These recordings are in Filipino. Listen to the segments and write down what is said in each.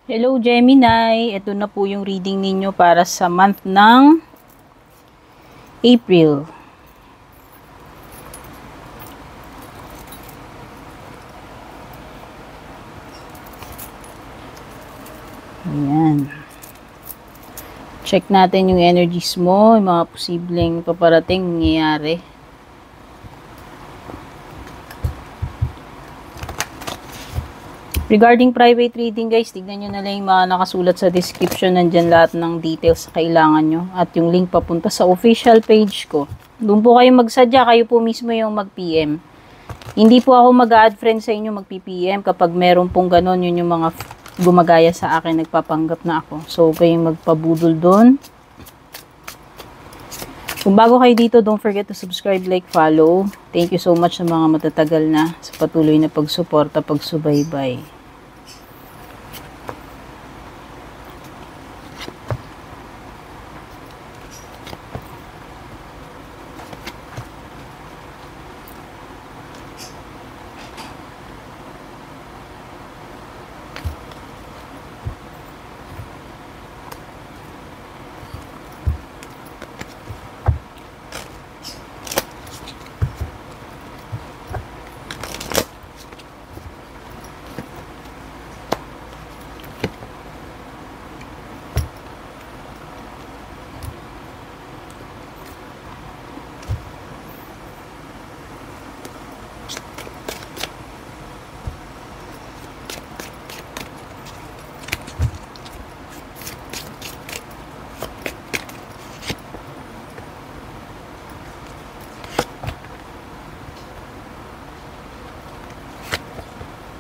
Hello Gemini, ito na po yung reading ninyo para sa month ng April. Ayan. Check natin yung energies mo, yung mga posibleng paparating nangyayari. Regarding private reading guys, tignan nyo na lang yung mga nakasulat sa description. Nandyan lahat ng details sa kailangan nyo. At yung link papunta sa official page ko. Doon po kayo magsadya, kayo po mismo yung mag-PM. Hindi po ako mag-add friend sa inyo, mag-PPM. Kapag meron pong ganon, yun yung mga gumagaya sa akin, nagpapanggap na ako. So, kayong magpabudol doon. Kung bago kayo dito, don't forget to subscribe, like, follow. Thank you so much sa mga matatagal na sa patuloy na pagsuporta, pagsubaybay.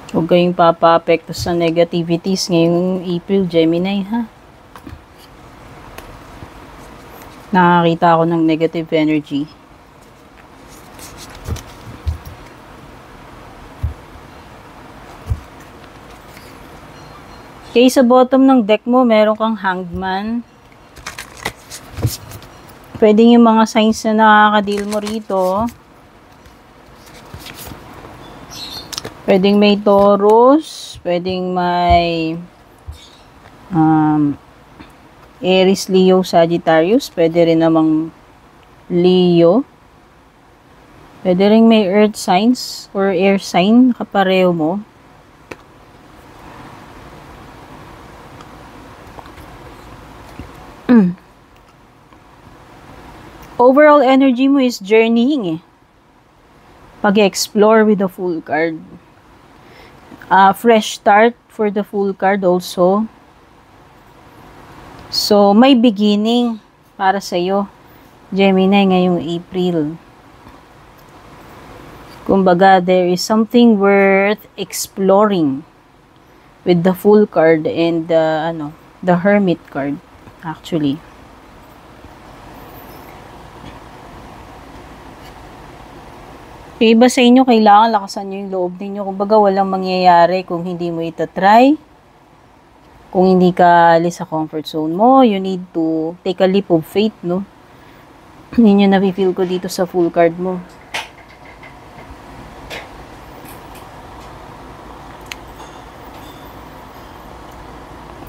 Huwag kayong papa-apekto sa negativities ngayong April, Gemini, ha? Nakakita ako ng negative energy. Okay, sa bottom ng deck mo, meron kang hangman. Pwedeng yung mga signs na nakaka-deal mo rito. Pwedeng may Taurus, pwedeng may Aries, Leo, Sagittarius, pwede rin namang Leo. Pwede rin may earth signs or air sign, kapareho mo. Overall energy mo is journeying eh. Pag-explore with the Fool card. Fresh start for the Fool card also. So, may beginning para sa'yo, Gemini, ngayong April. Kumbaga, there is something worth exploring with the Fool card and the Hermit card, actually. Yung iba sa inyo, kailangan lakasan nyo yung loob ninyo. Kumbaga, walang mangyayari kung hindi mo itatry. Kung hindi ka alis sa comfort zone mo, you need to take a leap of faith, no? Yun yung nafe-feel ko dito sa Fool card mo.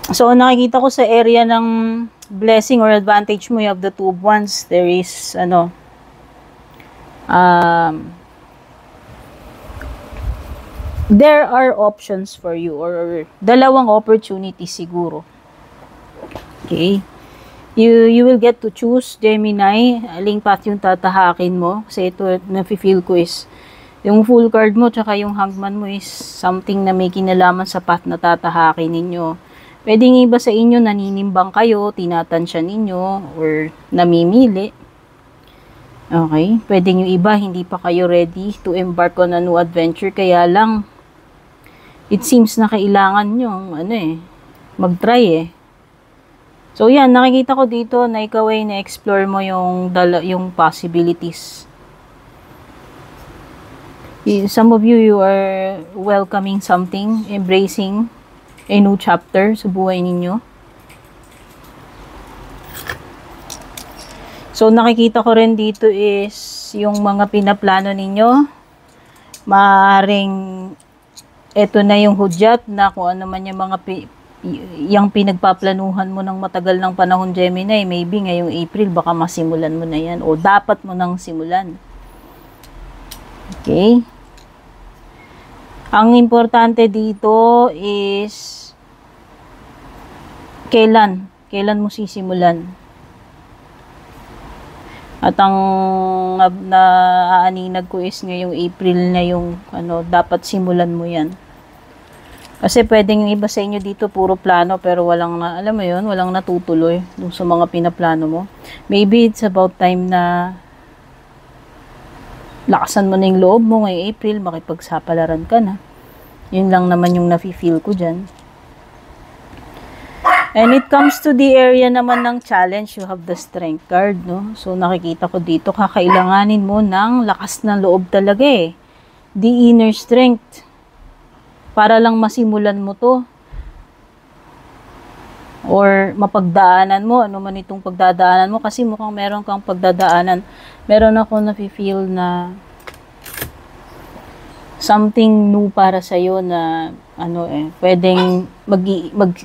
So, nakikita ko sa area ng blessing or advantage mo, you have the Two of Wands. There is, there are options for you or dalawang opportunities siguro. Okay? You will get to choose, Gemini, aling path yung tatahakin mo. Kasi ito, nafe-feel ko is, yung Fool card mo, tsaka yung hangman mo is something na may kinalaman sa path na tatahakin ninyo. Pwedeng iba sa inyo, naninimbang kayo, tinatansya ninyo, or namimili. Okay? Pwedeng yung iba, hindi pa kayo ready to embark on a new adventure, kaya lang, it seems na kailangan nyo, mag-try eh. So, yan, nakikita ko dito na ikaw ay na-explore mo yung possibilities. Some of you are welcoming something, embracing a new chapter sa buhay ninyo. So, nakikita ko rin dito is yung mga pinaplano ninyo. Maaaring eto na yung hudyat na kung ano man yung mga yung pinagpaplanuhan mo ng matagal ng panahon, Gemini, maybe ngayong April, baka masimulan mo na yan. O dapat mo nang simulan. Okay? Ang importante dito is kailan mo sisimulan. At ang naaaninag ko is ngayong April na yung dapat simulan mo yan. Kasi pwedeng yung iba sa inyo dito puro plano pero alam mo yun, walang natutuloy dun sa mga pinaplano mo. Maybe it's about time na lakasan mo na yung loob mo ngayong April, makipagsapalaran ka na. Yun lang naman yung nafe-feel ko dyan. And it comes to the area naman ng challenge, you have the strength card, no? So, nakikita ko dito, kakailanganin mo ng lakas ng loob talaga eh. The inner strength. Para lang masimulan mo to. Or mapagdaanan mo, ano man itong pagdadaanan mo. Kasi mukhang meron kang pagdadaanan. Meron ako nafe-feel na something new para sa'yo na pwedeng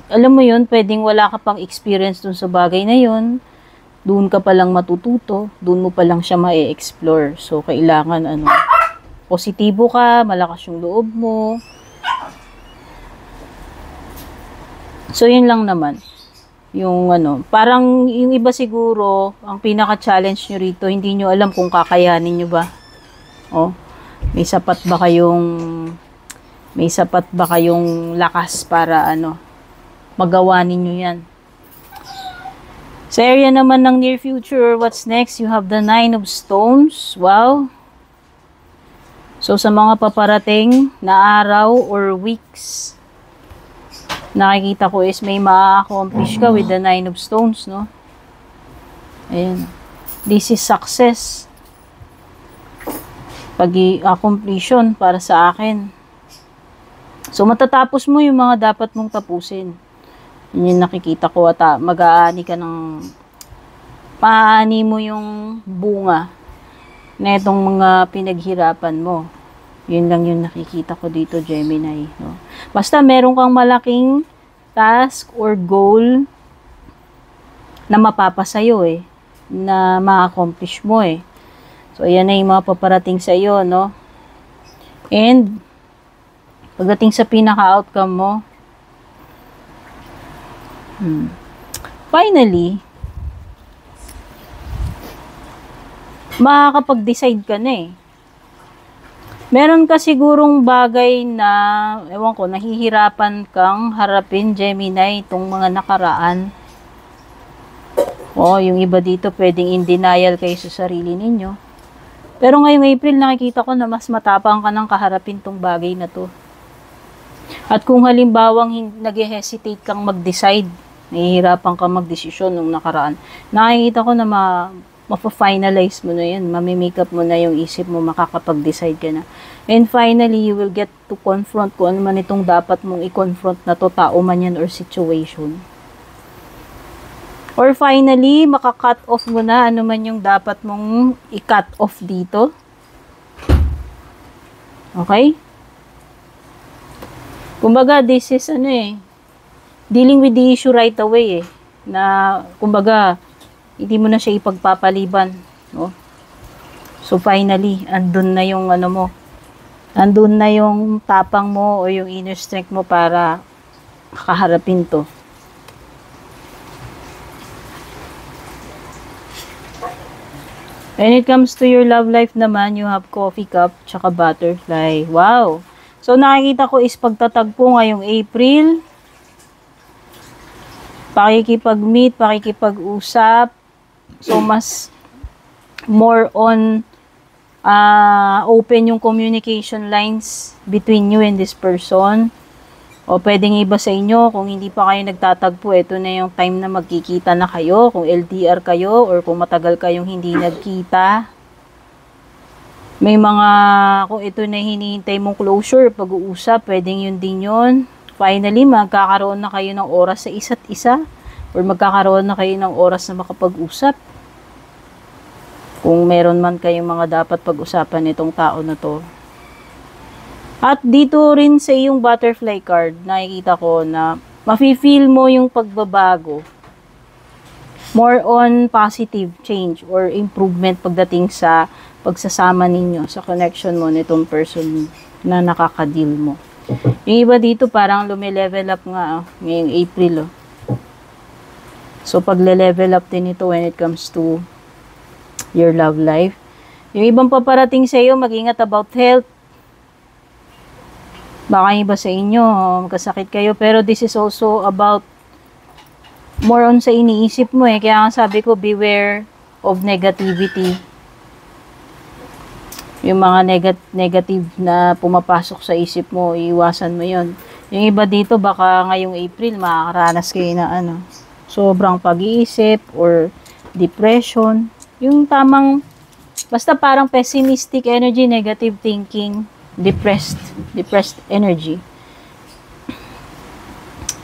alam mo yun, pwedeng wala ka pang experience dun sa bagay na yun. Doon ka palang matututo, doon mo palang siya ma-explore. So, kailangan positibo ka, malakas yung loob mo. So, yun lang naman. Yung parang yung iba siguro, ang pinaka-challenge nyo rito, hindi nyo alam kung kakayanin nyo ba. May sapat ba kayong lakas para magawa ninyo yan. Sa area naman ng near future, what's next? You have the 9 of Stones. Wow. So, sa mga paparating na araw or weeks, nakikita ko is may ma-accomplish ka with the 9 of Stones, no? Ayan. This is success. Completion para sa akin. So, matatapos mo yung mga dapat mong tapusin. Yun yung nakikita ko at maaani mo yung bunga na itong mga pinaghirapan mo. Yun lang yung nakikita ko dito, Gemini. No? Basta meron kang malaking task or goal na mapapasayo na ma-accomplish mo So, ayan na yung mga paparating sa iyo, no? And, pagdating sa pinaka-outcome mo, finally, makakapag-decide ka na Meron ka sigurong bagay na, ewan ko, nahihirapan kang harapin, Gemini, itong mga nakaraan. Yung iba dito, pwedeng in denial kayo sa sarili ninyo. Pero ngayong April, nakikita ko na mas matapang ka ng kaharapin tong bagay na to. At kung halimbawang nag-hesitate kang mag-decide, nahihirapan kang mag-desisyon nung nakaraan, nakikita ko na mapa-finalize mo na yan, mamimake up mo na yung isip mo, makakapag-decide ka na. And finally, you will get to confront kung ano man itong dapat mong i-confront na to, tao man yan or situation. Or finally, maka-cut off mo na ano man yung dapat mong i-cut off dito. Okay? Kumbaga, this is dealing with the issue right away na kumbaga, hindi mo na siya ipagpapaliban, no? So finally, andun na yung andun na yung tapang mo o yung inner strength mo para kaharapin to. When it comes to your love life naman, you have coffee cup tsaka butterfly. Wow! So nakikita ko is pagtatagpo ngayong April. Pakikipag-meet, pakikipag-usap. So mas more on open yung communication lines between you and this person. O pwedeng iba sa inyo, kung hindi pa kayo nagtatagpo, ito na yung time na magkikita na kayo. Kung LDR kayo, or kung matagal kayong hindi nagkita. May kung ito na hinihintay mong closure, pag-uusap, pwedeng yun din yun. Finally, magkakaroon na kayo ng oras sa isa't isa. Or magkakaroon na kayo ng oras na makapag-usap. Kung meron man kayong mga dapat pag-usapan nitong tao na to. At dito rin sa iyong butterfly card, nakikita ko na mafe-feel mo yung pagbabago. More on positive change or improvement pagdating sa pagsasama ninyo, sa connection mo nitong person na nakaka-deal mo. Yung iba dito parang lumilevel up nga ngayong April. So pagle-level up din ito when it comes to your love life. Yung ibang paparating sa iyo, mag-ingat about health. Baka iba sa inyo, magkasakit kayo, pero this is also about more on sa iniisip mo eh. Kaya nga sabi ko, beware of negativity. Yung mga negative na pumapasok sa isip mo, iiwasan mo yon. Yung iba dito, baka ngayong April, makakaranas kayo na sobrang pag-iisip or depression. Yung tamang, basta parang pessimistic energy, negative thinking, depressed energy.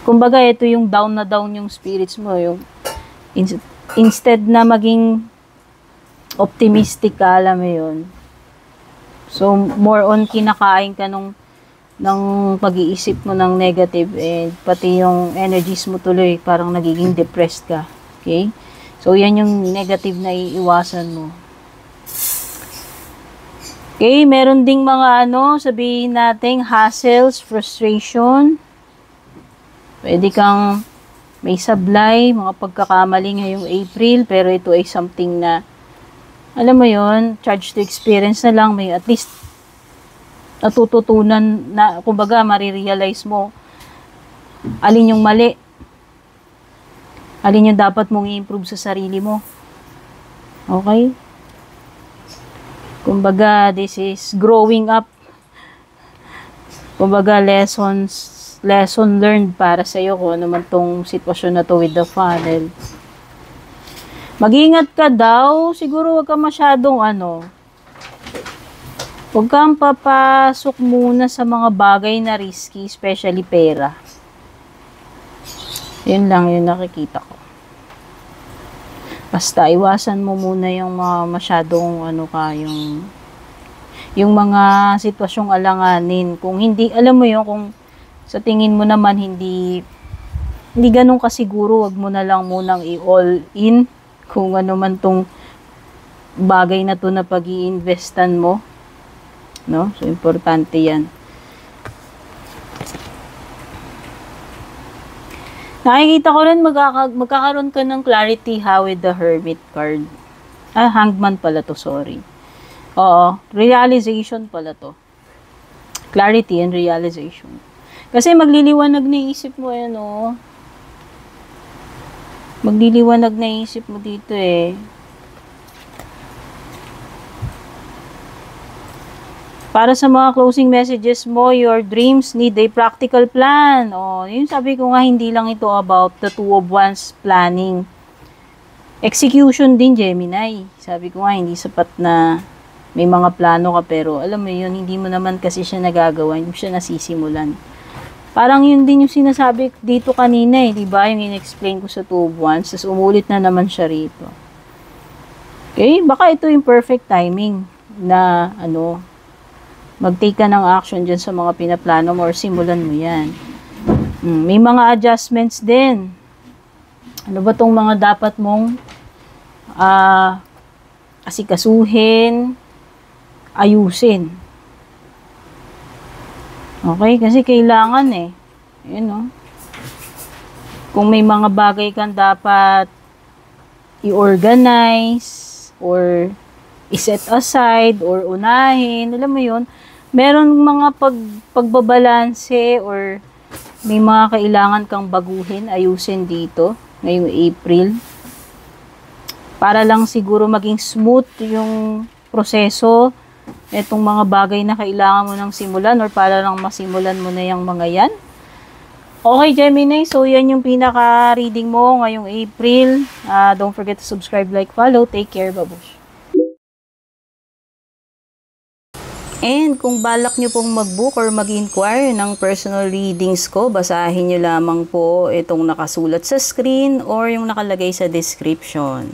Kumbaga, ito yung down na down yung spirits mo. Yung instead na maging optimistic ka, alam mo yun. So, more on kinakain ka ng pag-iisip mo ng negative, pati yung energies mo tuloy, parang nagiging depressed ka. Okay? So, yan yung negative na iiwasan mo. Okay, meron ding mga sabihin natin, hassles, frustration. Pwede kang may sablay, mga pagkakamali ngayong April, pero ito ay something na, alam mo yon, charge to experience na lang, may at least natututunan na, kumbaga, marirealize mo alin yung mali, alin yung dapat mong i-improve sa sarili mo. Okay? Kumbaga, this is growing up. Kumbaga, lesson learned para sa iyo kung ano man tong sitwasyon na to with the funnel. Mag-ingat ka daw. Siguro wag ka masyadong wag kang papasok muna sa mga bagay na risky, especially pera. Yun lang yung nakikita ko. Basta iwasan mo muna yung mga masyadong yung mga sitwasyong alanganin. Kung hindi, alam mo yun, kung sa tingin mo naman hindi ganun kasiguro, wag mo na lang munang i-all in kung ano man tong bagay na to na pag-i-investan mo. No? So, importante yan. Nakikita ko rin magkakaroon ka ng clarity with the Hermit card. Hangman pala to, sorry. Oo, realization pala to. Clarity and realization. Kasi magliliwanag na isip mo, magliliwanag na isip mo dito eh. Para sa mga closing messages mo, your dreams need a practical plan. Yun sabi ko nga, hindi lang ito about the Two of Wands planning. Execution din, Gemini. Sabi ko nga, hindi sapat na may mga plano ka, pero alam mo yun, hindi mo naman kasi siya nagagawa, hindi mo siya nasisimulan. Parang yun din yung sinasabi dito kanina diba? Yung in-explain ko sa Two of Wands, tapos umulit na naman siya rito. Okay? Baka ito yung perfect timing na mag-take ka ng action dyan sa mga pinaplano mo or simulan mo yan. May mga adjustments din. Ano ba tong mga dapat mong asikasuhin, ayusin? Okay? Kasi kailangan kung may mga bagay kang dapat i-organize or i-set aside or unahin, alam mo yun, meron mga pagbabalanse or may mga kailangan kang baguhin, ayusin dito ngayong April. Para lang siguro maging smooth yung proseso, itong mga bagay na kailangan mo nang simulan or para lang masimulan mo na yung mga yan. Okay, Gemini, so yan yung pinaka-reading mo ngayong April. Don't forget to subscribe, like, follow. Take care, babush. And kung balak nyo pong mag-book or mag-inquire ng personal readings ko, basahin nyo lamang po itong nakasulat sa screen or yung nakalagay sa description.